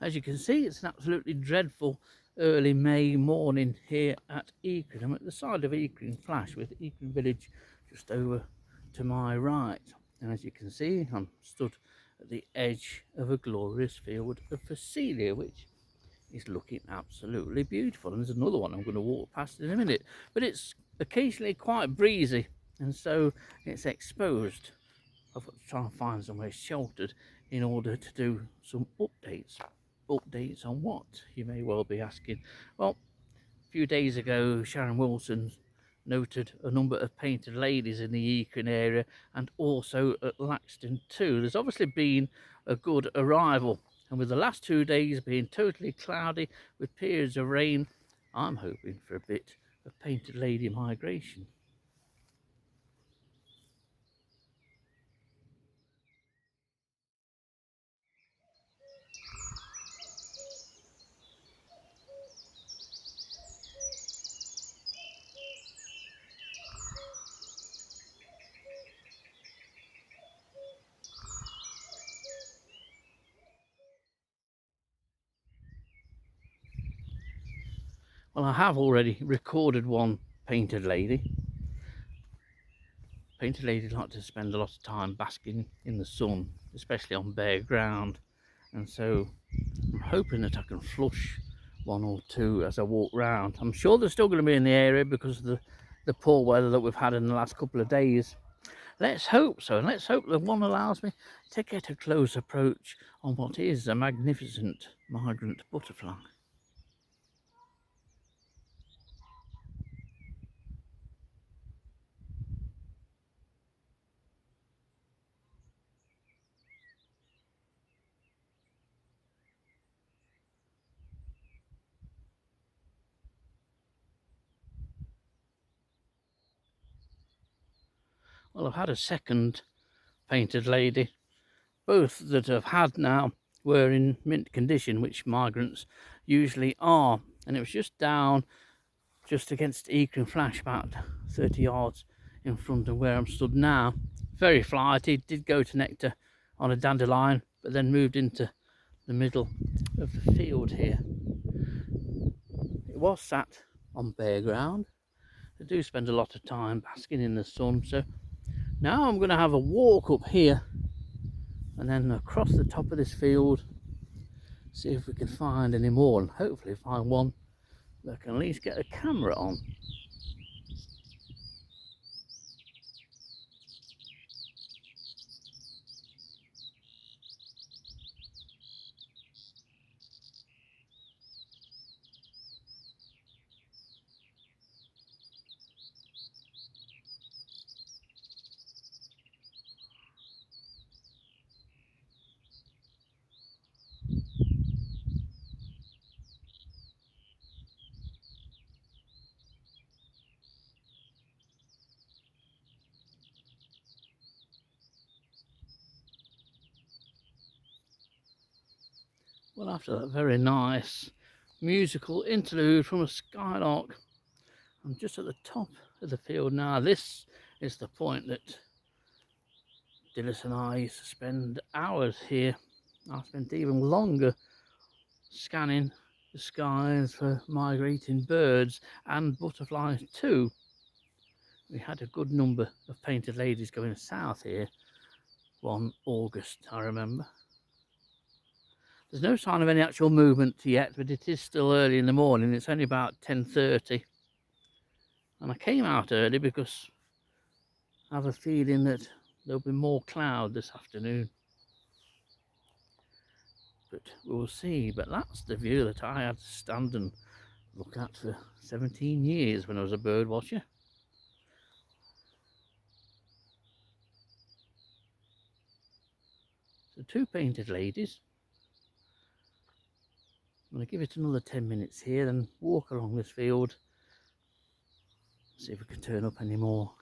As you can see, it's an absolutely dreadful early May morning here at Eakring. I'm at the side of Eakring Flash with Eakring Village just over to my right. And as you can see, I'm stood at the edge of a glorious field of Phacelia, which is looking absolutely beautiful. And there's another one I'm going to walk past in a minute. But it's occasionally quite breezy, and so it's exposed. I've got to try and find somewhere sheltered in order to do some updates. Updates on what, you may well be asking? Well, a few days ago, Sharon Wilson noted a number of painted ladies in the Eakring area and also at Laxton too. There's obviously been a good arrival, and with the last 2 days being totally cloudy with periods of rain, I'm hoping for a bit of painted lady migration. Well, I have already recorded one painted lady. Painted ladies like to spend a lot of time basking in the sun, especially on bare ground, and so I'm hoping that I can flush one or two as I walk round. I'm sure they're still going to be in the area because of the poor weather that we've had in the last couple of days. Let's hope so, and let's hope that one allows me to get a close approach on what is a magnificent migrant butterfly. Well, I've had a second painted lady. Both that I've had now were in mint condition, which migrants usually are, and it was just down just against Eakring Flash, about 30 yards in front of where I'm stood now. Very flighty, did go to nectar on a dandelion, but then moved into the middle of the field here. It was sat on bare ground. I do spend a lot of time basking in the sun, so now I'm going to have a walk up here and then across the top of this field, see if we can find any more, and hopefully find one that I can at least get a camera on. Well, after that very nice musical interlude from a skylark, I'm just at the top of the field now. This is the point that Dillis and I used to spend hours here. I spent even longer scanning the skies for migrating birds and butterflies too. We had a good number of painted ladies going south here one August, I remember. There's no sign of any actual movement yet, but it is still early in the morning. It's only about 10:30. And I came out early because I have a feeling that there'll be more cloud this afternoon. But we'll see. But that's the view that I had to stand and look at for 17 years when I was a bird watcher. So 2 painted ladies. I'm going to give it another 10 minutes here and walk along this field, see if we can turn up any more.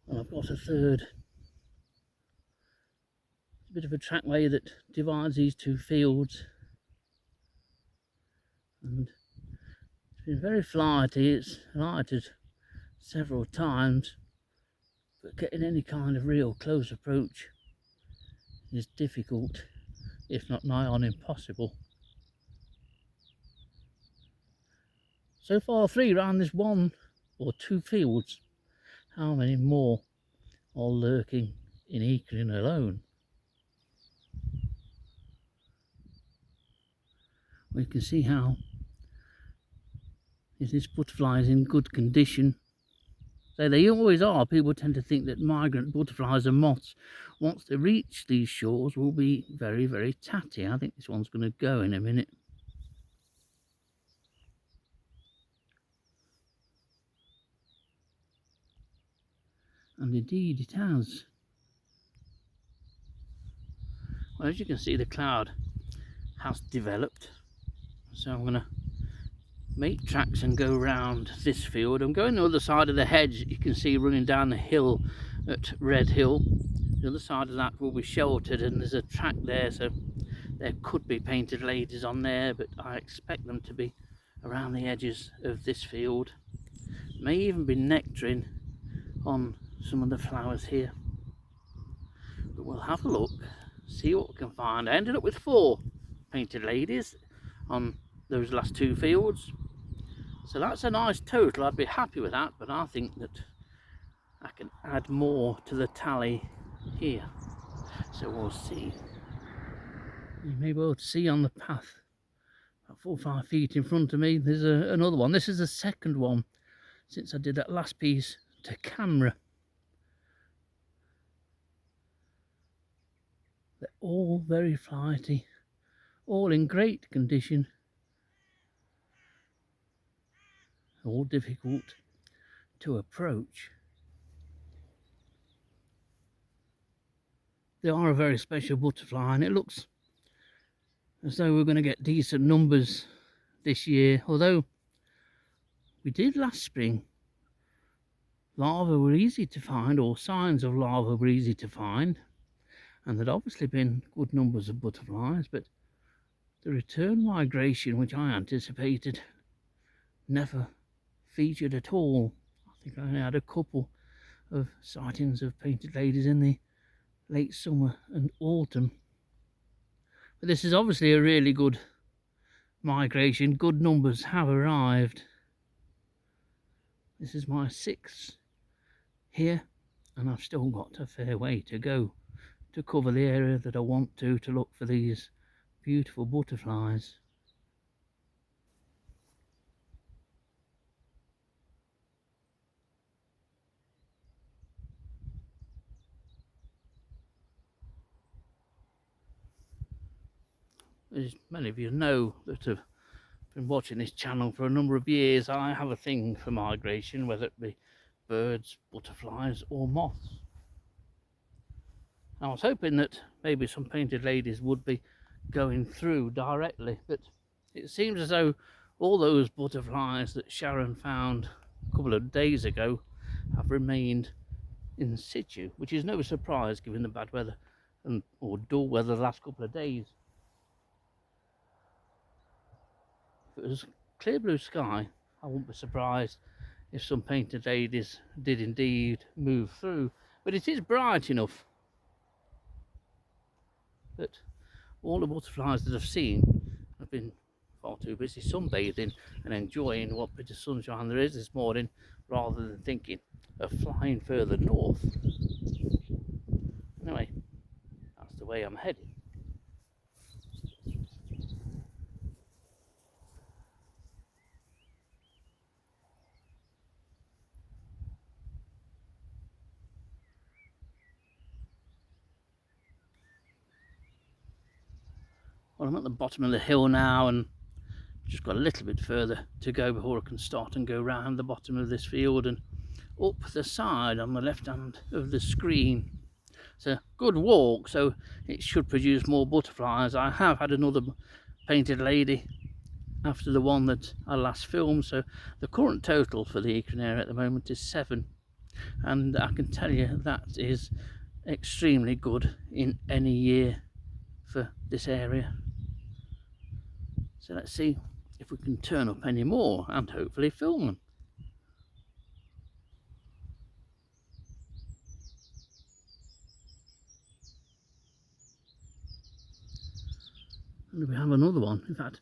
And I've got a third, a bit of a trackway that divides these 2 fields, and it's been very flighty. It's lighted several times, but getting any kind of real close approach is difficult, if not nigh on impossible. So far 3 round this 1 or 2 fields. How many more are lurking in Eakring alone? We can see how if this butterfly is in good condition. So they always are. People tend to think that migrant butterflies and moths, once they reach these shores, will be very, very tatty. I think this one's going to go in a minute. And indeed it has. Well, as you can see, the cloud has developed. So I'm going to make tracks and go round this field. I'm going the other side of the hedge. You can see running down the hill at Red Hill. The other side of that will be sheltered, and there's a track there, so there could be painted ladies on there, but I expect them to be around the edges of this field. May even be nectaring on some of the flowers here. But we'll have a look, see what we can find. I ended up with 4 painted ladies on those last 2 fields. So that's a nice total. I'd be happy with that, but I think that I can add more to the tally here. So we'll see. You may be able to see on the path, about 4 or 5 feet in front of me, there's another one. This is the second one since I did that last piece to camera. They're all very flighty, all in great condition, all difficult to approach. They are a very special butterfly, and it looks as though we're going to get decent numbers this year, although we did last spring. Larvae were easy to find, or signs of larvae were easy to find, and there'd obviously been good numbers of butterflies, but the return migration, which I anticipated, never featured at all. I think I only had a couple of sightings of painted ladies in the late summer and autumn. But this is obviously a really good migration. Good numbers have arrived. This is my 6th here, and I've still got a fair way to go to cover the area that I want to look for these beautiful butterflies. As many of you know that have been watching this channel for a number of years, I have a thing for migration, whether it be birds, butterflies or moths. I was hoping that maybe some painted ladies would be going through directly, but it seems as though all those butterflies that Sharon found a couple of days ago have remained in situ, which is no surprise given the bad weather or dull weather the last couple of days. If it was clear blue sky, I wouldn't be surprised if some painted ladies did indeed move through, but it is bright enough that all the butterflies that I've seen have been far too busy sunbathing and enjoying what bit of sunshine there is this morning, rather than thinking of flying further north. Anyway, that's the way I'm heading. Well, I'm at the bottom of the hill now, and just got a little bit further to go before I can start and go round the bottom of this field and up the side on the left hand of the screen. It's a good walk, so it should produce more butterflies. I have had another painted lady after the one that I last filmed, so the current total for the Eakring area at the moment is 7, and I can tell you that is extremely good in any year for this area. So let's see if we can turn up any more and hopefully film them. And we have another one. In fact,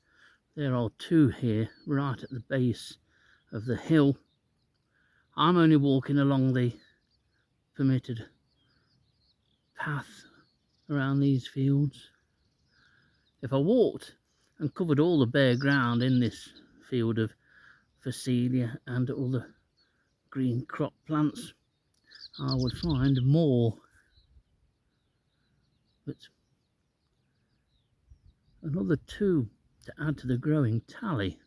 there are two here right at the base of the hill. I'm only walking along the permitted path around these fields. If I walked and covered all the bare ground in this field of Phacelia and other green crop plants, I would find more. But another two to add to the growing tally.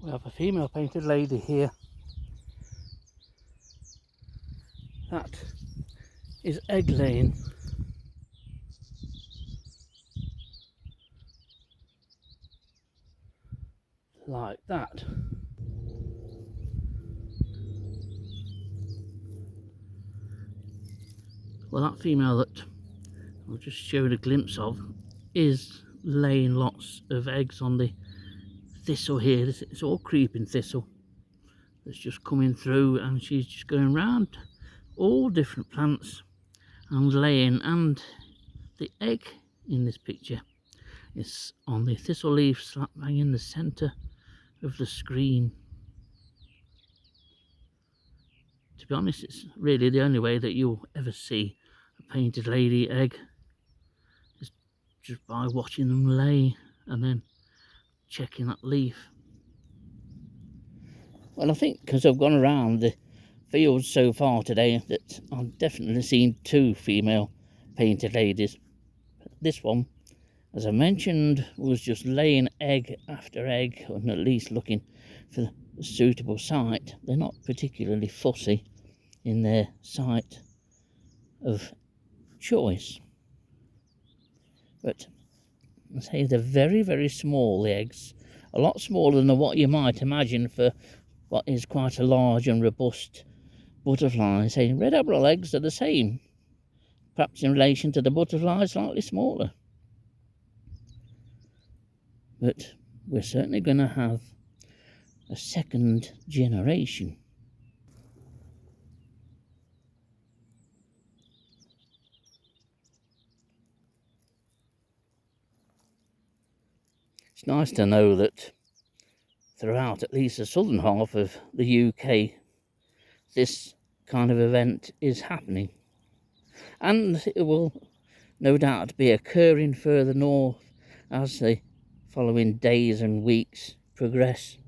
We have a female painted lady here. That is egg laying. Like that. Well, that female that I've just showed a glimpse of is laying lots of eggs on the thistle here. It's all creeping thistle that's just coming through, and she's just going round all different plants and laying. And the egg in this picture is on the thistle leaf slap bang in the centre of the screen. To be honest, it's really the only way that you'll ever see a painted lady egg, is just by watching them lay and then checking that leaf. Well, I think because I've gone around the fields so far today that I've definitely seen two female painted ladies. This one, as I mentioned, was just laying egg after egg, and at least looking for a suitable site. They're not particularly fussy in their site of choice, but I say they're very, very small, the eggs, a lot smaller than what you might imagine for what is quite a large and robust butterfly. Say red admiral eggs are the same, perhaps in relation to the butterfly slightly smaller, but we're certainly going to have a second generation. It's nice to know that throughout at least the southern half of the UK, this kind of event is happening. And it will no doubt be occurring further north as the following days and weeks progress.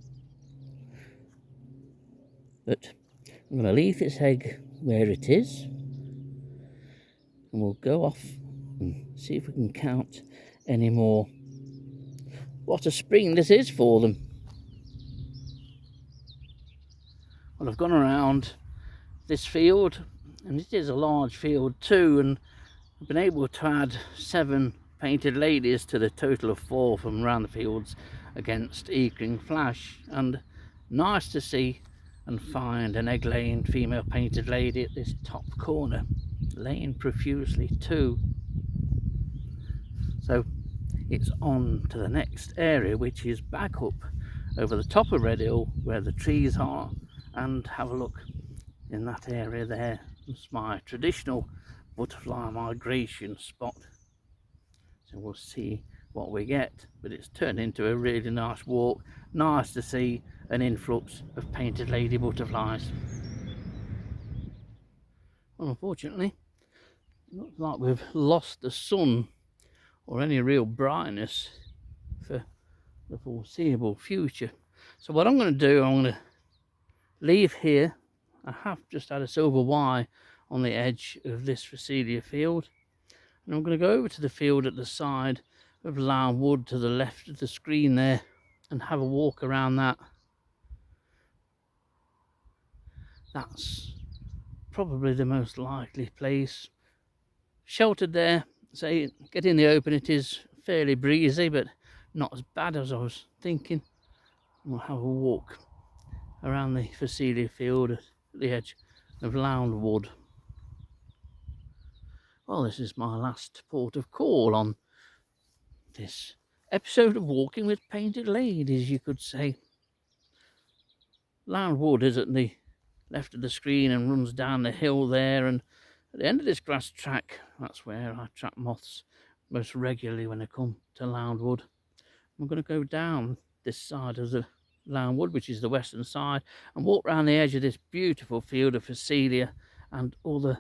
But I'm going to leave this egg where it is, and we'll go off and see if we can count any more. What a spring this is for them. Well, I've gone around this field, and it is a large field too, and I've been able to add 7 painted ladies to the total of 4 from around the fields against Eakring Flash. And nice to see and find an egg laying female painted lady at this top corner, laying profusely too. So it's on to the next area, which is back up over the top of Red Hill where the trees are, and have a look in that area there. It's my traditional butterfly migration spot, so we'll see what we get. But it's turned into a really nice walk. Nice to see an influx of painted lady butterflies. Well, unfortunately, it looks like we've lost the sun or any real brightness for the foreseeable future. So what I'm going to do, I'm going to leave here. I have just had a silver Y on the edge of this Phacelia field, and I'm going to go over to the field at the side of Lown Wood to the left of the screen there and have a walk around that. That's probably the most likely place. Sheltered there, so get in the open. It is fairly breezy, but not as bad as I was thinking. We'll have a walk around the Phacelia field at the edge of Lown Wood. Well, this is my last port of call on this episode of Walking with Painted Ladies, you could say. Lown Wood is at the left of the screen and runs down the hill there, and at the end of this grass track, that's where I trap moths most regularly when I come to Lown Wood. I'm going to go down this side of the Lown Wood, which is the western side, and walk around the edge of this beautiful field of Phacelia and all the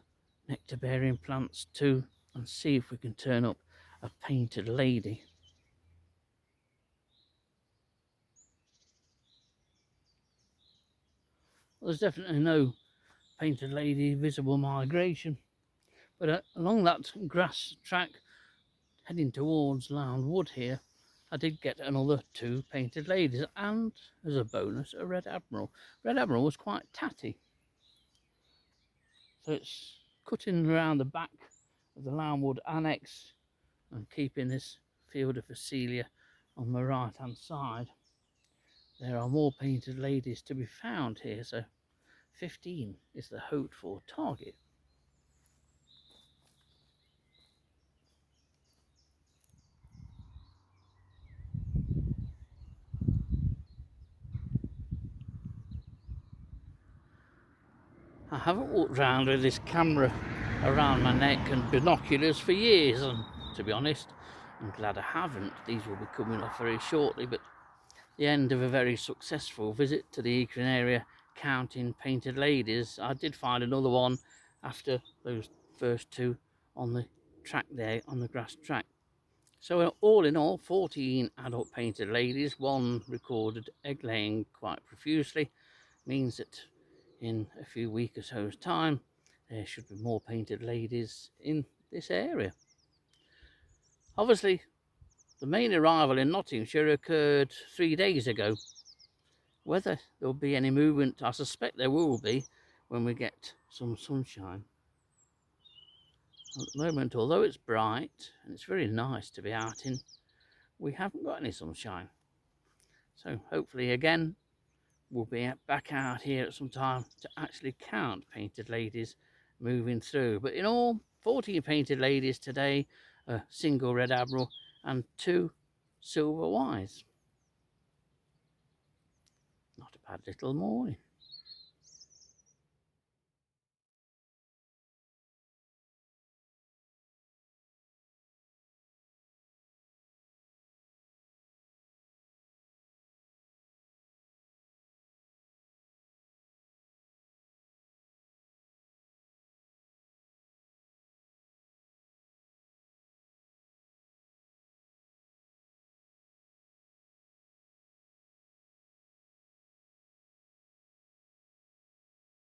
nectar bearing plants too, and see if we can turn up a painted lady. Well, there's definitely no painted lady visible migration, but along that grass track heading towards Lown Wood here, I did get another 2 painted ladies, and as a bonus, a red admiral. Red admiral was quite tatty, so it's cutting around the back of the Lown Wood annex and keeping this field of Phacelia on the right hand side. There are more painted ladies to be found here, so 15 is the hoped for target. I haven't walked around with this camera around my neck and binoculars for years, and to be honest, I'm glad I haven't. These will be coming off very shortly, but the end of a very successful visit to the Eakring area counting painted ladies. I did find another one after those first 2 on the track there, on the grass track. So all in all, 14 adult painted ladies, 1 recorded egg laying quite profusely, means that in a few weeks or so's time there should be more painted ladies in this area. Obviously, the main arrival in Nottinghamshire occurred 3 days ago. Whether there'll be any movement, I suspect there will be when we get some sunshine. At the moment, although it's bright and it's very nice to be out in, we haven't got any sunshine. So hopefully again we'll be back out here at some time to actually count painted ladies moving through. But in all, 14 painted ladies today, a single red admiral and 2 silver Ys. Not a bad little morning.